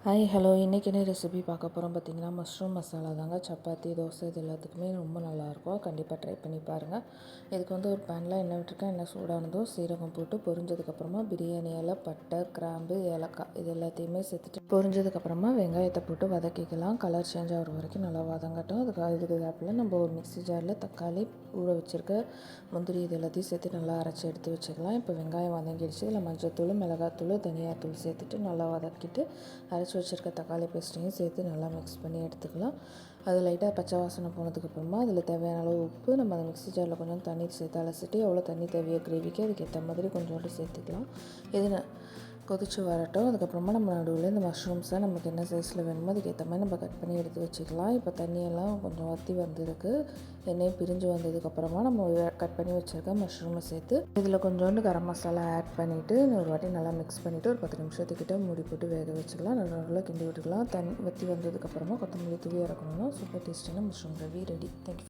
Hi hello இன்றைக்கி என்ன recipe பார்க்க போகிறோம் பார்த்தீங்கன்னா மஷ்ரூம் மசாலா தாங்க. சப்பாத்தி தோசை இது எல்லாத்துக்குமே ரொம்ப நல்லாயிருக்கும். கண்டிப்பாக ட்ரை பண்ணி பாருங்கள். இதுக்கு ஒரு பேனில் எண்ணெய் விட்டுருக்கேன். எண்ணெய் சூடானதும் சீரகம் போட்டு பொரிஞ்சதுக்கப்புறமா பிரியாணி இலை, பட்டை, கிராம்பு, ஏலக்காய் இது எல்லாத்தையுமே சேர்த்துட்டு பொரிஞ்சதுக்கப்புறமா வெங்காயத்தை போட்டு வதக்கிக்கலாம். கலர் சேஞ்ச் ஆகிற வரைக்கும் நல்லா வதங்கட்டும். இதுக்கு காப்பில் நம்ம ஒரு மிக்ஸி ஜாரில் தக்காளி, ஊற வச்சுருக்க முந்திரி இது எல்லாத்தையும் சேர்த்து நல்லா அரைச்சி எடுத்து வச்சுக்கலாம். இப்போ வெங்காயம் வதங்கிடுச்சு. இதில் மஞ்சள்தூள், மிளகாத்தூள், தனியாத்தூள் சேர்த்துட்டு நல்லா வதக்கிட்டு அரைச்சி வச்சுருக்க தக்காளி பேஸ்ட்டையும் சேர்த்து நல்லா மிக்ஸ் பண்ணி எடுத்துக்கலாம். அது லைட்டாக பச்சை வாசனை போனதுக்கப்புறமா அதில் தேவையான அளவு உப்பு, நம்ம அந்த மிக்ஸி ஜாரில் கொஞ்சம் தண்ணீர் சேர்த்து அலசிட்டு எவ்வளோ தண்ணி தேவையோ கிரேவிக்கு அதுக்கேற்ற மாதிரி கொஞ்சோண்டு சேர்த்துக்கலாம். இது கொதித்து வரட்டும். அதுக்கப்புறமா நம்ம நடுவில் இந்த மஷ்ரூம்ஸை நமக்கு என்ன சைஸில் வேணுமோ அதுக்கேற்ற மாதிரி நம்ம கட் பண்ணி எடுத்து வச்சுக்கலாம். இப்போ தண்ணியெல்லாம் கொஞ்சம் வற்றி வந்திருக்கு. எண்ணெய் பிரிஞ்சு வந்ததுக்கப்புறமா நம்ம கட் பண்ணி வச்சுருக்க மஷ்ரூமை சேர்த்து இதில் கொஞ்சோண்டு கரம் மசாலா ஆட் பண்ணிவிட்டு ஒரு வாட்டி நல்லா மிக்ஸ் பண்ணிவிட்டு ஒரு 10 நிமிஷத்துக்கிட்ட மூடி போட்டு வேக வச்சுக்கலாம். நல்லா கிண்டி விட்டுக்கலாம். வற்றி வந்ததுக்கப்புறமா கொத்தமல்லி தூவி இறக்கணும்னா சூப்பர் டேஸ்ட்டான மஷ்ரூம் கிரேவி ரெடி. தேங்க்யூ.